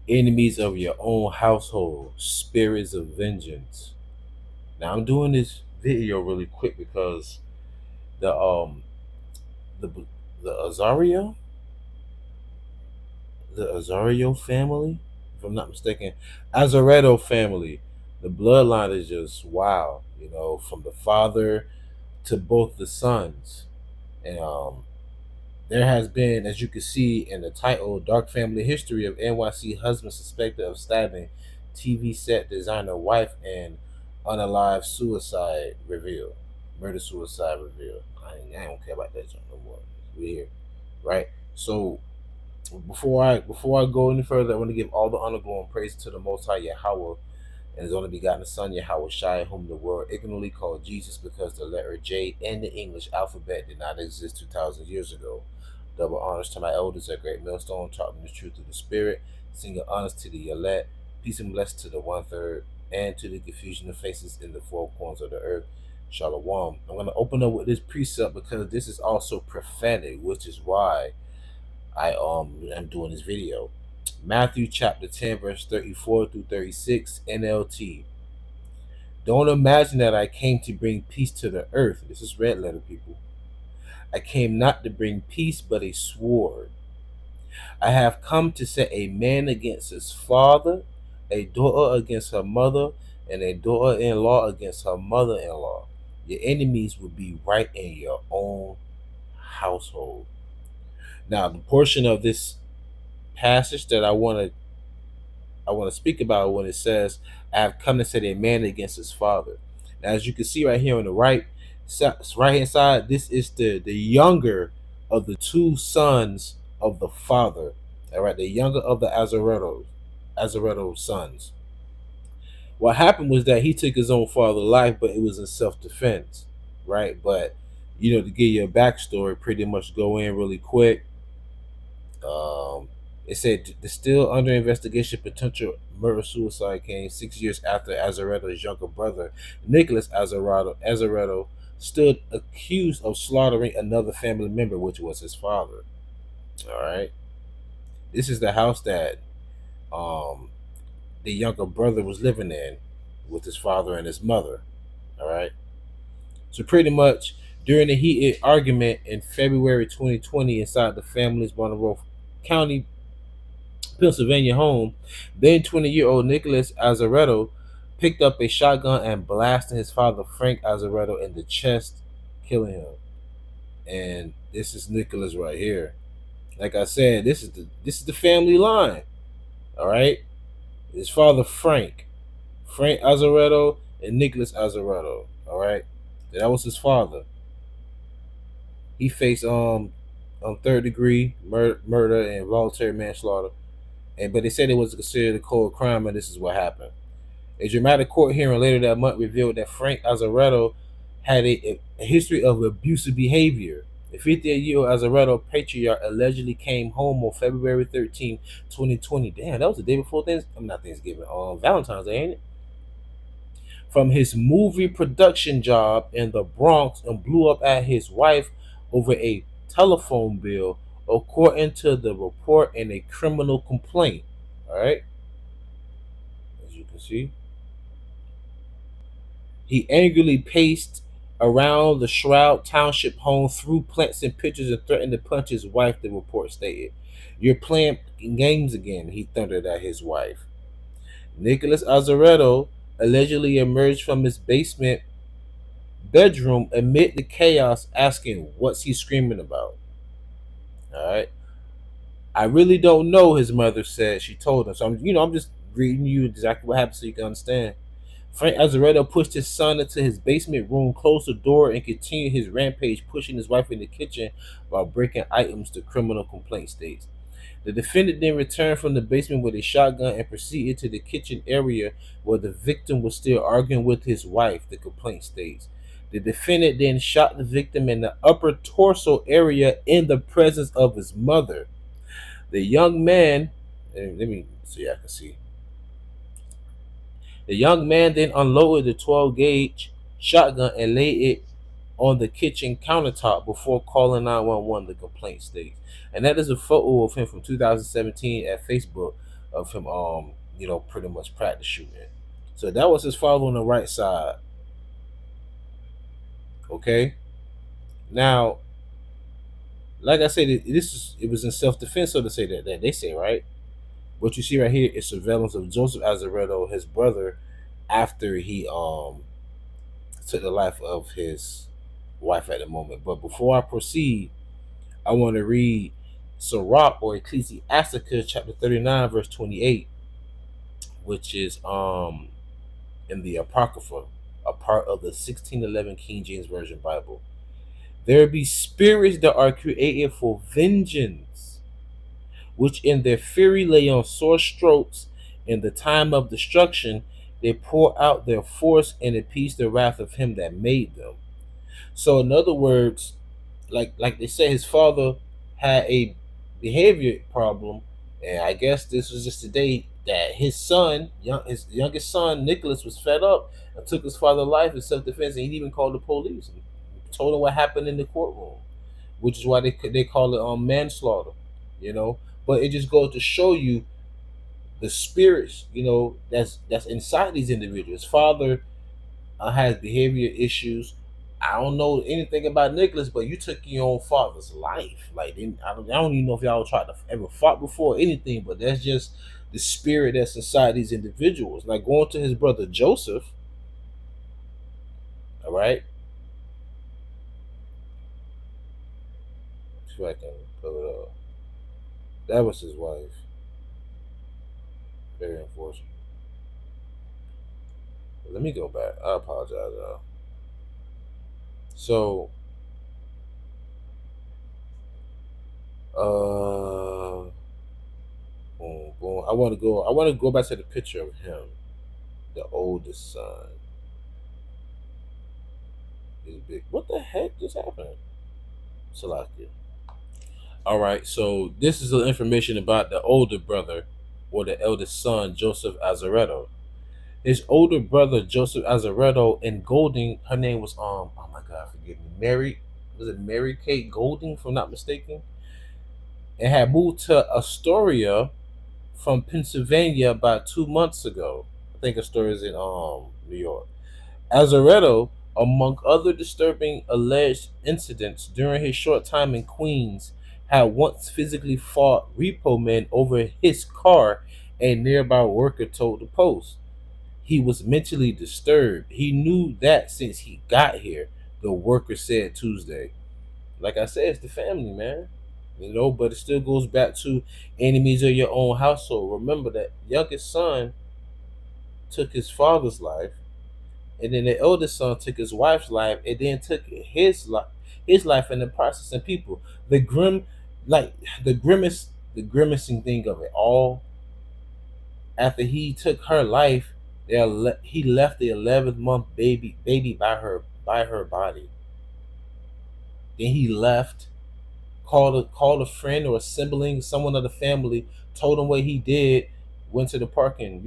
Enemies of your own household, spirits of vengeance. Now I'm doing this video really quick because the the the Azaria the Azario family, if I'm not mistaken, Azaretto family, the bloodline is just wow. You know, from the father to both the sons, and there has been, as you can see in the title, Dark Family History of NYC Husband Suspected of Stabbing TV Set Designer Wife and Unalive Suicide Revealed. Murder Suicide Revealed. I don't care about that no more. We're here. Right? So before I go any further, I want to give all the honor, glory, and praise to the Most High Yahawah and His only begotten Son YAHAWASHI, whom the world ignorantly called Jesus because the letter J in the English alphabet did not exist 2,000 years ago. Double honors to my elders at Great Millstone, taught me the truth of the Spirit. Single honors to the elect. Peace and blessings to the 1/3, and to the confusion of faces in the four corners of the earth. Shalom. I'm going to open up with this precept because this is also prophetic, which is why I'm doing this video. Matthew chapter 10, verse 34 through 36, NLT. Don't imagine that I came to bring peace to the earth. This is red letter, people. I came not to bring peace, but a sword. I have come to set a man against his father, a daughter against her mother, and a daughter-in-law against her mother-in-law. Your enemies will be right in your own household. Now, the portion of this passage that I want to speak about when it says, "I have come to set a man against his father." Now, as you can see right here on the right hand side, this is the younger of the two sons of the father. All right, the younger of the Azaretto sons. What happened was that he took his own father's life, but it was in self-defense, right? But to give you a backstory, pretty much go in really quick. It said the still under investigation potential murder suicide came 6 years after Azaretto's younger brother, Nicholas Azaretto, stood accused of slaughtering another family member, which was his father. All right. This is the house that um, the younger brother was living in with his father and his mother. All right. So pretty much during a heated argument in February 2020 inside the family's Monroe County, Pennsylvania home, then 20-year-old Nicholas Azaretto picked up a shotgun and blasted his father, Frank Azaretto, in the chest, killing him. And this is Nicholas right here. Like I said, this is the family line. All right, his father Frank Azaretto, and Nicholas Azaretto. All right, that was his father. He faced third degree murder and voluntary manslaughter. But they said it was considered a cold crime, and this is what happened. A dramatic court hearing later that month revealed that Frank Azaretto had a history of abusive behavior. The 58-year-old Azaretto patriarch allegedly came home on February 13, 2020. Damn, that was the day before Thanksgiving. Valentine's Day, ain't it? From his movie production job in the Bronx and blew up at his wife over a telephone bill, according to the report in a criminal complaint. All right, as you can see, he angrily paced around the Shroud Township home, threw plants and pictures, and threatened to punch his wife, the report stated. "You're playing games again," he thundered at his wife. Nicholas Azaretto allegedly emerged from his basement bedroom amid the chaos, asking, "What's he screaming about?" All right. "I really don't know," his mother said. She told him. So I'm just reading you exactly what happened so you can understand. Frank Azaretto pushed his son into his basement room, closed the door, and continued his rampage, pushing his wife in the kitchen while breaking items, the criminal complaint states. The defendant then returned from the basement with a shotgun and proceeded to the kitchen area where the victim was still arguing with his wife, the complaint states. The defendant then shot the victim in the upper torso area in the presence of his mother. The young man, let me see, I can see. The young man then unloaded the 12 gauge shotgun and laid it on the kitchen countertop before calling 911, the complaint states. And that is a photo of him from 2017 at Facebook. of him, pretty much practice shooting. So that was his father on the right side. Okay. Now, like I said, it was in self defense, so to say that they say, right. What you see right here is surveillance of Joseph Azaretto, his brother, after he took the life of his wife at the moment. But before I proceed, I want to read Sirach, or Ecclesiasticus chapter 39 verse 28, which is in the Apocrypha, a part of the 1611 King James Version Bible. There be spirits that are created for vengeance, which in their fury lay on sore strokes. In the time of destruction, they pour out their force and appease the wrath of him that made them. So, in other words, like they say, his father had a behavior problem, and I guess this was just the day that his son, his youngest son Nicholas, was fed up and took his father's life in self-defense, and he even called the police and told him what happened in the courtroom, which is why they call it manslaughter, you know. But it just goes to show you the spirits, that's inside these individuals. Father has behavior issues. I don't know anything about Nicholas, but you took your own father's life. Like, I don't even know if y'all tried to ever fought before or anything, but that's just the spirit that's inside these individuals. Like, going to his brother Joseph, all right? See if I can pull it up. That was his wife. Very unfortunate. But let me go back. I apologize, y'all. So, boom, boom. I want to go. I want to go back to the picture of him, the oldest son. He's big. What the heck just happened? Salakia. All right. So this is the information about the older brother, or the eldest son, Joseph Azaretto. His older brother, Joseph Azaretto, and Golding. Her name was Oh my God, forgive me. Mary. Was it Mary Kate Golding, if I'm not mistaken? And had moved to Astoria from Pennsylvania about 2 months ago. I think Astoria's in New York. Azaretto, among other disturbing alleged incidents during his short time in Queens, had once physically fought repo men over his car, a nearby worker told the Post. He was mentally disturbed. He knew that since he got here, the worker said Tuesday. Like I said, it's the family, man. But it still goes back to enemies of your own household. Remember that youngest son took his father's life, and then the eldest son took his wife's life, and then took his life in the process. And people, like the grimacing thing of it all. After he took her life, he left the 11th month baby by her body. Then he left, called a friend or a sibling, someone of the family, told him what he did, went to the park and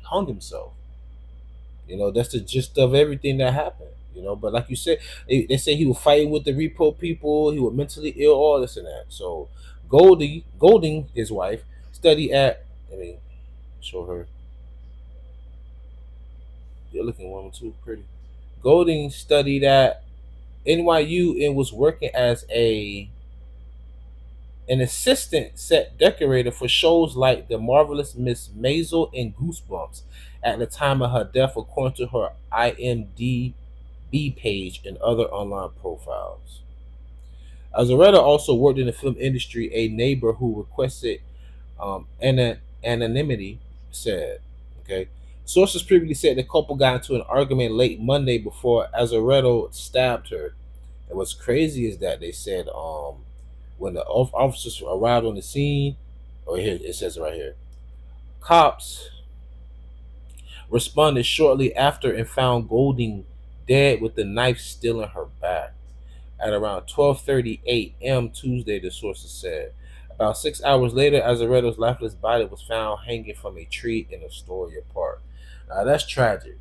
hung himself. That's the gist of everything that happened. But like you said, they say he was fighting with the repo people. He was mentally ill, all this and that. So Golding, his wife, studied at. Let me show her. You're looking woman too pretty. Golding studied at NYU and was working as an assistant set decorator for shows like The Marvelous Miss Maisel and Goosebumps at the time of her death, according to her IMDb page and other online profiles. Azaretta also worked in the film industry. A neighbor who requested anonymity said, okay. Sources previously said the couple got into an argument late Monday before Azaretto stabbed her. And what's crazy is that they said when the officers arrived on the scene, or here it says right here, cops responded shortly after and found Golding dead with the knife still in her back at around 12:30 a.m. Tuesday, the sources said. About 6 hours later, Azaretto's lifeless body was found hanging from a tree in Astoria Park. Now that's tragic.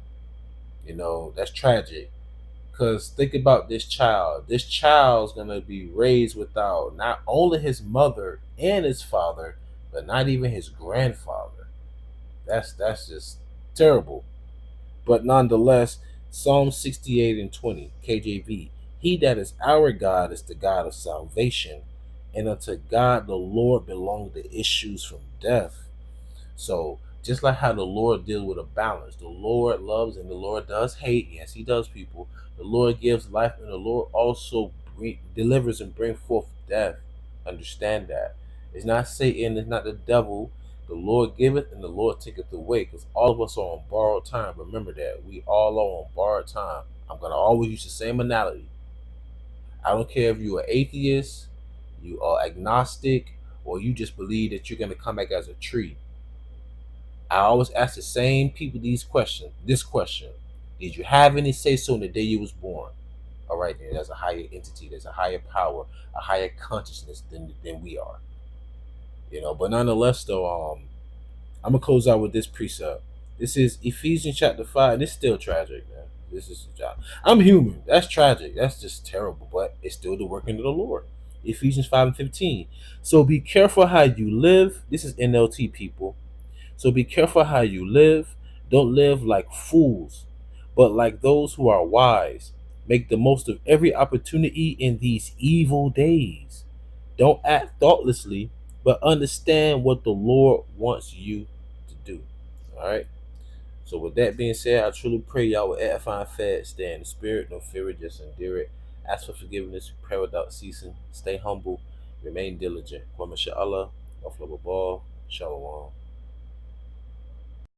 That's tragic. Because think about this child. This child's going to be raised without not only his mother and his father, but not even his grandfather. That's just terrible. But nonetheless, Psalm 68:20, KJV, he that is our God is the God of salvation, and unto God the Lord belong the issues from death. So just like how the Lord deals with a balance, the Lord loves and the Lord does hate. Yes, He does, people. The Lord gives life, and the Lord also delivers and brings forth death. Understand that it's not Satan, it's not the devil. The Lord giveth and the Lord taketh away. Because all of us are on borrowed time. Remember that we all are on borrowed time. I'm gonna always use the same analogy. I don't care if you're an atheist, you are agnostic, or you just believe that you're gonna come back as a tree. I always ask the same people these questions. This question: did you have any say so in the day you was born? All right, then there's a higher entity, there's a higher power, a higher consciousness than we are. But nonetheless, though, I'm gonna close out with this precept. This is Ephesians chapter 5, and it's still tragic, man. This is the job. I'm human. That's tragic. That's just terrible, but it's still the working of the Lord. Ephesians 5:15. So be careful how you live. This is NLT, people. So be careful how you live. Don't live like fools, but like those who are wise. Make the most of every opportunity in these evil days. Don't act thoughtlessly, but understand what the Lord wants you to do. All right. So with that being said, I truly pray y'all will edify and fed, stay in the spirit, no fear it, just endure it. Ask for forgiveness, pray without ceasing, stay humble, remain diligent. Kwame Sha'Allah, Shalom.